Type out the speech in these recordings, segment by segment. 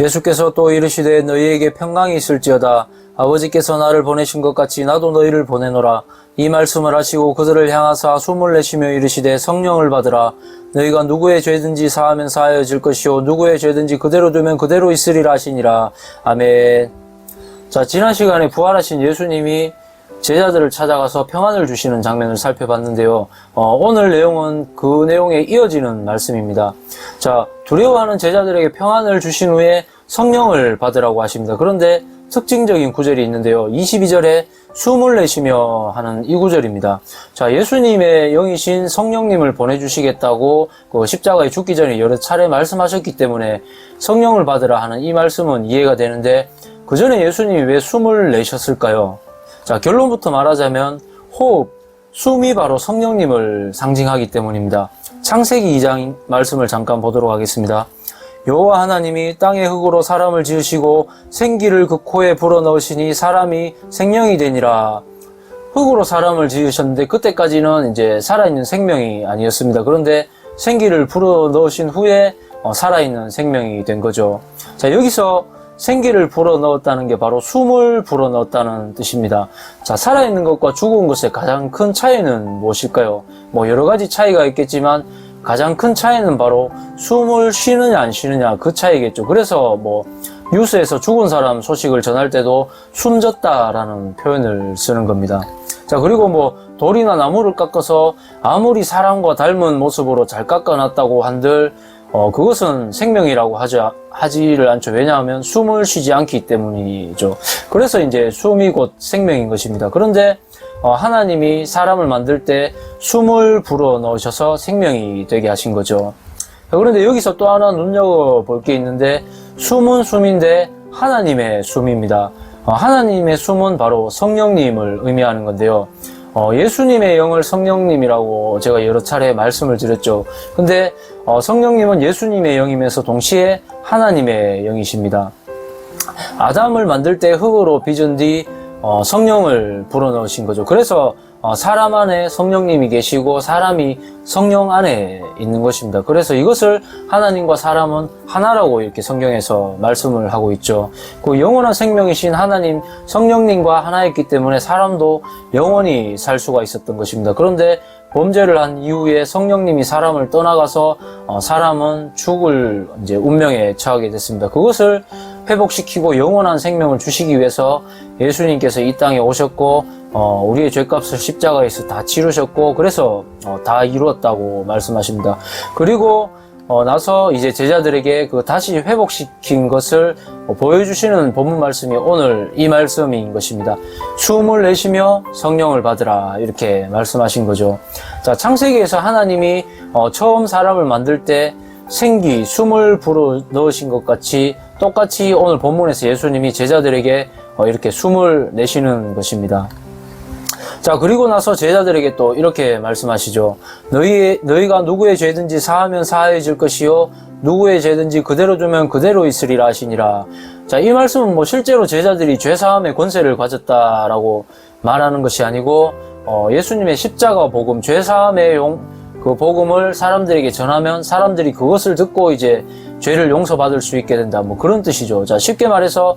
예수께서 또 이르시되 너희에게 평강이 있을지어다. 아버지께서 나를 보내신 것 같이 나도 너희를 보내노라. 이 말씀을 하시고 그들을 향하사 숨을 내쉬며 이르시되 성령을 받으라. 너희가 누구의 죄든지 사하면 사하여질 것이요 누구의 죄든지 그대로 두면 그대로 있으리라 하시니라. 아멘. 자, 지난 시간에 부활하신 예수님이 제자들을 찾아가서 평안을 주시는 장면을 살펴봤는데요. 오늘 내용은 그 내용에 이어지는 말씀입니다. 자, 두려워하는 제자들에게 평안을 주신 후에 성령을 받으라고 하십니다. 그런데 특징적인 구절이 있는데요. 22절에 숨을 내쉬며 하는 이 구절입니다. 자, 예수님의 영이신 성령님을 보내주시겠다고 그 십자가에 죽기 전에 여러 차례 말씀하셨기 때문에 성령을 받으라 하는 이 말씀은 이해가 되는데 그 전에 예수님이 왜 숨을 내셨을까요? 자, 결론부터 말하자면 호흡, 숨이 바로 성령님을 상징하기 때문입니다. 창세기 2장 말씀을 잠깐 보도록 하겠습니다. 여호와 하나님이 땅의 흙으로 사람을 지으시고 생기를 그 코에 불어넣으시니 사람이 생명이 되니라. 흙으로 사람을 지으셨는데 그때까지는 이제 살아있는 생명이 아니었습니다. 그런데 생기를 불어넣으신 후에 살아있는 생명이 된 거죠. 자, 여기서 생기를 불어넣었다는 게 바로 숨을 불어넣었다는 뜻입니다. 자, 살아있는 것과 죽은 것의 가장 큰 차이는 무엇일까요? 여러 가지 차이가 있겠지만 가장 큰 차이는 바로 숨을 쉬느냐 안 쉬느냐 그 차이겠죠. 그래서 뉴스에서 죽은 사람 소식을 전할 때도 숨졌다라는 표현을 쓰는 겁니다. 자, 그리고 돌이나 나무를 깎아서 아무리 사람과 닮은 모습으로 잘 깎아놨다고 한들 그것은 생명이라고 하지를 않죠. 왜냐하면 숨을 쉬지 않기 때문이죠. 그래서 이제 숨이 곧 생명인 것입니다. 그런데 하나님이 사람을 만들 때 숨을 불어 넣으셔서 생명이 되게 하신 거죠. 그런데 여기서 또 하나 눈여겨볼 게 있는데 숨은 숨인데 하나님의 숨입니다. 하나님의 숨은 바로 성령님을 의미하는 건데요. 예수님의 영을 성령님이라고 제가 여러 차례 말씀을 드렸죠. 근데 성령님은 예수님의 영이면서 동시에 하나님의 영이십니다. 아담을 만들 때 흙으로 빚은 뒤 성령을 불어넣으신 거죠. 그래서 사람 안에 성령님이 계시고 사람이 성령 안에 있는 것입니다. 그래서 이것을 하나님과 사람은 하나라고 이렇게 성경에서 말씀을 하고 있죠. 그 영원한 생명이신 하나님 성령님과 하나였기 때문에 사람도 영원히 살 수가 있었던 것입니다. 그런데 범죄를 한 이후에 성령님이 사람을 떠나가서 사람은 죽을 이제 운명에 처하게 됐습니다. 그것을 회복시키고 영원한 생명을 주시기 위해서 예수님께서 이 땅에 오셨고 우리의 죄값을 십자가에서 다 치르셨고 그래서 다 이루었다고 말씀하십니다. 그리고 나서 이제 제자들에게 그 다시 회복시킨 것을 보여주시는 본문 말씀이 오늘 이 말씀인 것입니다. 숨을 내쉬며 성령을 받으라 이렇게 말씀하신 거죠. 자, 창세기에서 하나님이 처음 사람을 만들 때 생기, 숨을 불어 넣으신 것 같이 똑같이 오늘 본문에서 예수님이 제자들에게 이렇게 숨을 내쉬는 것입니다. 자, 그리고 나서 제자들에게 또 이렇게 말씀하시죠. 너희가 누구의 죄든지 사하면 사하여질 것이요 누구의 죄든지 그대로 두면 그대로 있으리라 하시니라. 자, 이 말씀은 실제로 제자들이 죄사함의 권세를 가졌다라고 말하는 것이 아니고 예수님의 십자가 복음, 죄사함의 그 복음을 사람들에게 전하면 사람들이 그것을 듣고 이제 죄를 용서받을 수 있게 된다. 그런 뜻이죠. 자, 쉽게 말해서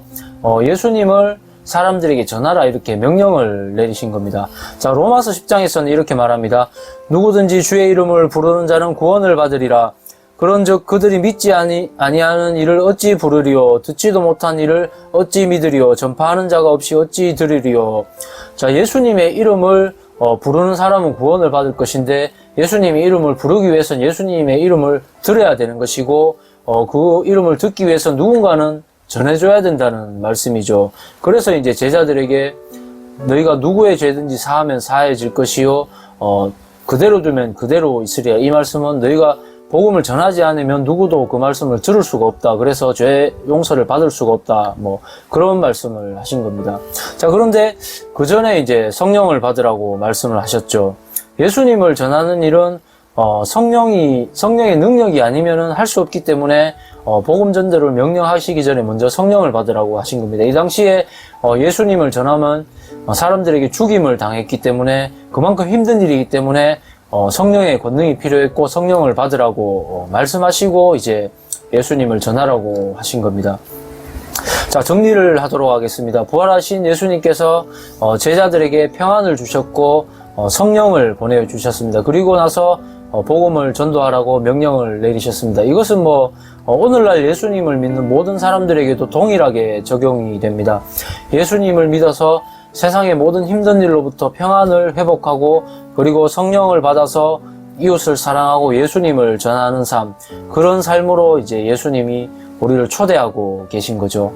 예수님을 사람들에게 전하라 이렇게 명령을 내리신 겁니다. 자, 로마서 10장에서는 이렇게 말합니다. 누구든지 주의 이름을 부르는 자는 구원을 받으리라. 그런즉 그들이 믿지 아니하는 이를 어찌 부르리요 듣지도 못한 이를 어찌 믿으리요 전파하는 자가 없이 어찌 들으리요. 자, 예수님의 이름을 부르는 사람은 구원을 받을 것인데 예수님의 이름을 부르기 위해서는 예수님의 이름을 들어야 되는 것이고 그 이름을 듣기 위해서 누군가는 전해줘야 된다는 말씀이죠. 그래서 이제 제자들에게 너희가 누구의 죄든지 사하면 사해질 것이요 그대로 두면 그대로 있으리라. 이 말씀은 너희가 복음을 전하지 않으면 누구도 그 말씀을 들을 수가 없다. 그래서 죄 용서를 받을 수가 없다. 그런 말씀을 하신 겁니다. 자, 그런데 그 전에 이제 성령을 받으라고 말씀을 하셨죠. 예수님을 전하는 일은 성령의 능력이 아니면은 할 수 없기 때문에 복음 전도를 명령하시기 전에 먼저 성령을 받으라고 하신 겁니다. 이 당시에 예수님을 전하면 사람들에게 죽임을 당했기 때문에 그만큼 힘든 일이기 때문에 성령의 권능이 필요했고 성령을 받으라고 말씀하시고 이제 예수님을 전하라고 하신 겁니다. 자, 정리를 하도록 하겠습니다. 부활하신 예수님께서 제자들에게 평안을 주셨고 성령을 보내주셨습니다. 그리고 나서 복음을 전도하라고 명령을 내리셨습니다. 이것은 오늘날 예수님을 믿는 모든 사람들에게도 동일하게 적용이 됩니다. 예수님을 믿어서 세상의 모든 힘든 일로부터 평안을 회복하고 그리고 성령을 받아서 이웃을 사랑하고 예수님을 전하는 삶, 그런 삶으로 이제 예수님이 우리를 초대하고 계신 거죠.